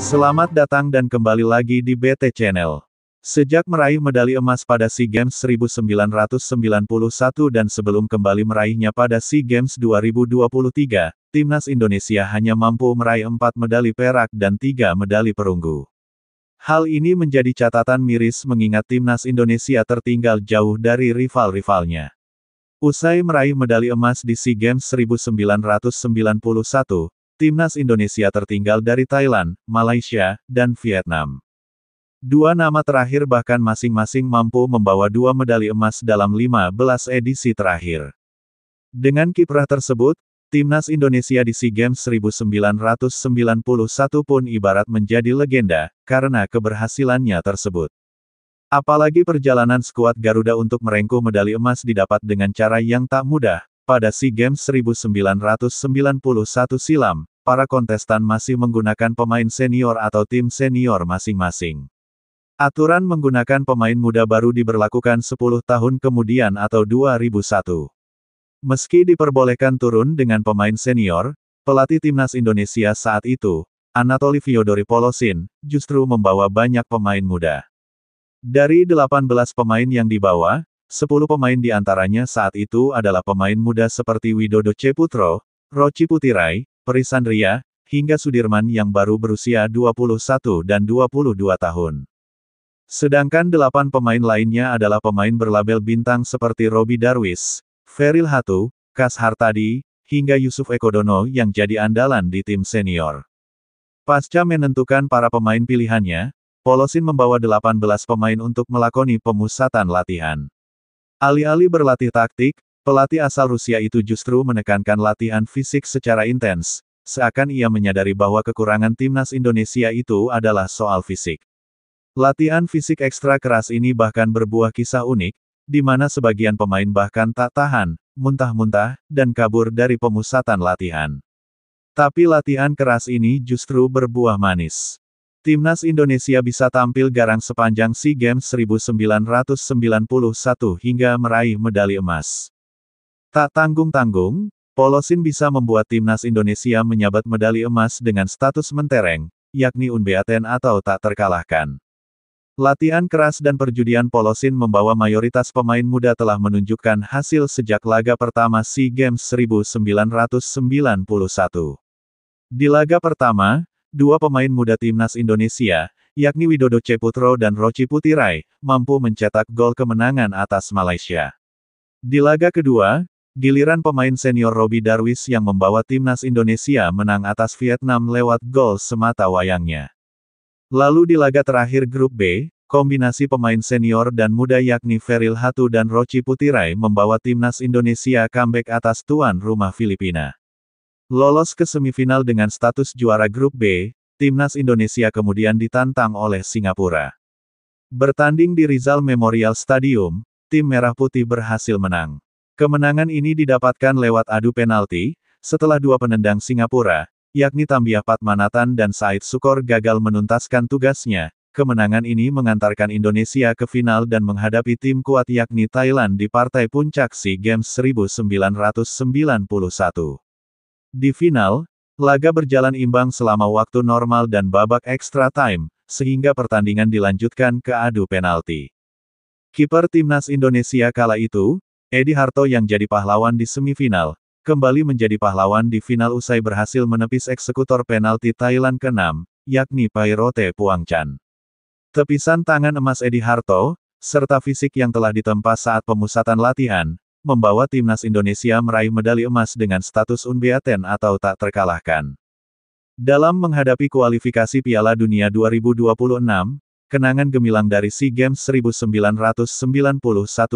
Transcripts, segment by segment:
Selamat datang dan kembali lagi di BT Channel. Sejak meraih medali emas pada SEA Games 1991 dan sebelum kembali meraihnya pada SEA Games 2023, Timnas Indonesia hanya mampu meraih 4 medali perak dan 3 medali perunggu. Hal ini menjadi catatan miris mengingat Timnas Indonesia tertinggal jauh dari rival-rivalnya. Usai meraih medali emas di SEA Games 1991, Timnas Indonesia tertinggal dari Thailand, Malaysia, dan Vietnam. Dua nama terakhir bahkan masing-masing mampu membawa 2 medali emas dalam 15 edisi terakhir. Dengan kiprah tersebut, Timnas Indonesia di SEA Games 1991 pun ibarat menjadi legenda, karena keberhasilannya tersebut. Apalagi perjalanan skuad Garuda untuk merengkuh medali emas didapat dengan cara yang tak mudah. Pada SEA Games 1991 silam, para kontestan masih menggunakan pemain senior atau tim senior masing-masing. Aturan menggunakan pemain muda baru diberlakukan 10 tahun kemudian atau 2001. Meski diperbolehkan turun dengan pemain senior, pelatih Timnas Indonesia saat itu, Anatoly Fyodoripolosin, justru membawa banyak pemain muda. Dari 18 pemain yang dibawa, 10 pemain di antaranya saat itu adalah pemain muda seperti Widodo Ceputro, Roci Putirai, Perisandria, hingga Sudirman yang baru berusia 21 dan 22 tahun. Sedangkan 8 pemain lainnya adalah pemain berlabel bintang seperti Robi Darwis, Feril Hatu, Kas Hartadi, hingga Yusuf Ekodono yang jadi andalan di tim senior. Pasca menentukan para pemain pilihannya, Polosin membawa 18 pemain untuk melakoni pemusatan latihan. Alih-alih berlatih taktik, pelatih asal Rusia itu justru menekankan latihan fisik secara intens, seakan ia menyadari bahwa kekurangan Timnas Indonesia itu adalah soal fisik. Latihan fisik ekstra keras ini bahkan berbuah kisah unik, di mana sebagian pemain bahkan tak tahan, muntah-muntah, dan kabur dari pemusatan latihan. Tapi latihan keras ini justru berbuah manis. Timnas Indonesia bisa tampil garang sepanjang SEA Games 1991 hingga meraih medali emas. Tak tanggung-tanggung, Polosin bisa membuat Timnas Indonesia menyabat medali emas dengan status mentereng, yakni unbeaten atau tak terkalahkan. Latihan keras dan perjudian Polosin membawa mayoritas pemain muda telah menunjukkan hasil sejak laga pertama SEA Games 1991. Di laga pertama, 2 pemain muda Timnas Indonesia, yakni Widodo Ceputro dan Roci Putirai, mampu mencetak gol kemenangan atas Malaysia. Di laga kedua, giliran pemain senior Robi Darwis yang membawa Timnas Indonesia menang atas Vietnam lewat gol semata wayangnya. Lalu di laga terakhir grup B, kombinasi pemain senior dan muda yakni Feril Hatu dan Roci Putirai membawa Timnas Indonesia comeback atas tuan rumah Filipina. Lolos ke semifinal dengan status juara grup B, Timnas Indonesia kemudian ditantang oleh Singapura. Bertanding di Rizal Memorial Stadium, tim Merah Putih berhasil menang. Kemenangan ini didapatkan lewat adu penalti, setelah 2 penendang Singapura, yakni Tambiah Padmanatan dan Said Sukor gagal menuntaskan tugasnya. Kemenangan ini mengantarkan Indonesia ke final dan menghadapi tim kuat yakni Thailand di partai puncak SEA Games 1991. Di final, laga berjalan imbang selama waktu normal dan babak extra time, sehingga pertandingan dilanjutkan ke adu penalti. Kiper Timnas Indonesia kala itu, Edi Harto yang jadi pahlawan di semifinal, kembali menjadi pahlawan di final usai berhasil menepis eksekutor penalti Thailand ke-6, yakni Pairote Puangchan. Tepisan tangan emas Edi Harto, serta fisik yang telah ditempa saat pemusatan latihan, membawa Timnas Indonesia meraih medali emas dengan status unbeaten atau tak terkalahkan. Dalam menghadapi kualifikasi Piala Dunia 2026, kenangan gemilang dari SEA Games 1991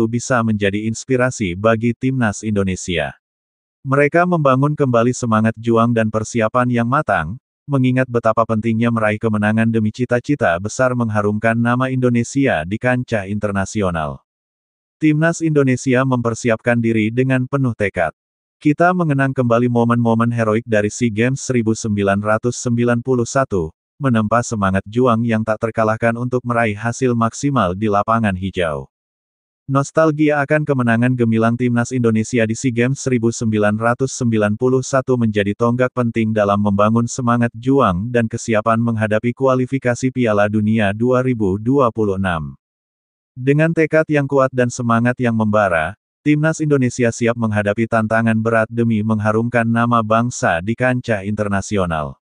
bisa menjadi inspirasi bagi Timnas Indonesia. Mereka membangun kembali semangat juang dan persiapan yang matang, mengingat betapa pentingnya meraih kemenangan demi cita-cita besar mengharumkan nama Indonesia di kancah internasional. Timnas Indonesia mempersiapkan diri dengan penuh tekad. Kita mengenang kembali momen-momen heroik dari SEA Games 1991, menempa semangat juang yang tak terkalahkan untuk meraih hasil maksimal di lapangan hijau. Nostalgia akan kemenangan gemilang timnas Indonesia di SEA Games 1991 menjadi tonggak penting dalam membangun semangat juang dan kesiapan menghadapi kualifikasi Piala Dunia 2026. Dengan tekad yang kuat dan semangat yang membara, timnas Indonesia siap menghadapi tantangan berat demi mengharumkan nama bangsa di kancah internasional.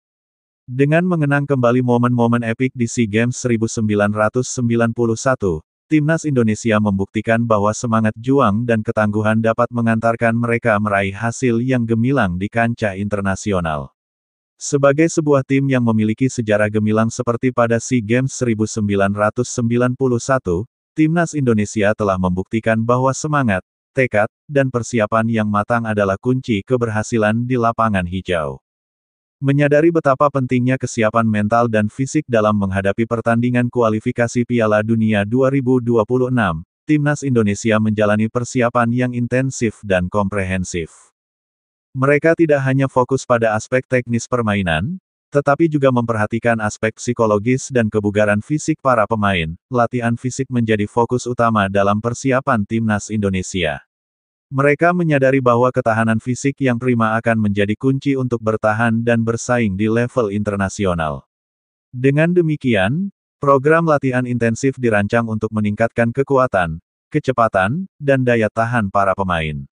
Dengan mengenang kembali momen-momen epik di SEA Games 1991, timnas Indonesia membuktikan bahwa semangat juang dan ketangguhan dapat mengantarkan mereka meraih hasil yang gemilang di kancah internasional. Sebagai sebuah tim yang memiliki sejarah gemilang seperti pada SEA Games 1991, timnas Indonesia telah membuktikan bahwa semangat, tekad, dan persiapan yang matang adalah kunci keberhasilan di lapangan hijau. Menyadari betapa pentingnya kesiapan mental dan fisik dalam menghadapi pertandingan kualifikasi Piala Dunia 2026, timnas Indonesia menjalani persiapan yang intensif dan komprehensif. Mereka tidak hanya fokus pada aspek teknis permainan, tetapi juga memperhatikan aspek psikologis dan kebugaran fisik para pemain. Latihan fisik menjadi fokus utama dalam persiapan timnas Indonesia. Mereka menyadari bahwa ketahanan fisik yang prima akan menjadi kunci untuk bertahan dan bersaing di level internasional. Dengan demikian, program latihan intensif dirancang untuk meningkatkan kekuatan, kecepatan, dan daya tahan para pemain.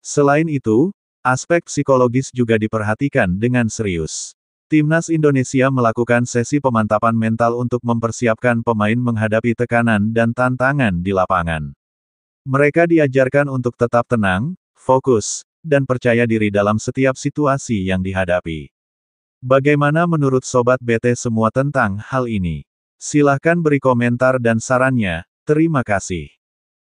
Selain itu, aspek psikologis juga diperhatikan dengan serius. Timnas Indonesia melakukan sesi pemantapan mental untuk mempersiapkan pemain menghadapi tekanan dan tantangan di lapangan. Mereka diajarkan untuk tetap tenang, fokus, dan percaya diri dalam setiap situasi yang dihadapi. Bagaimana menurut Sobat BT semua tentang hal ini? Silahkan beri komentar dan sarannya. Terima kasih.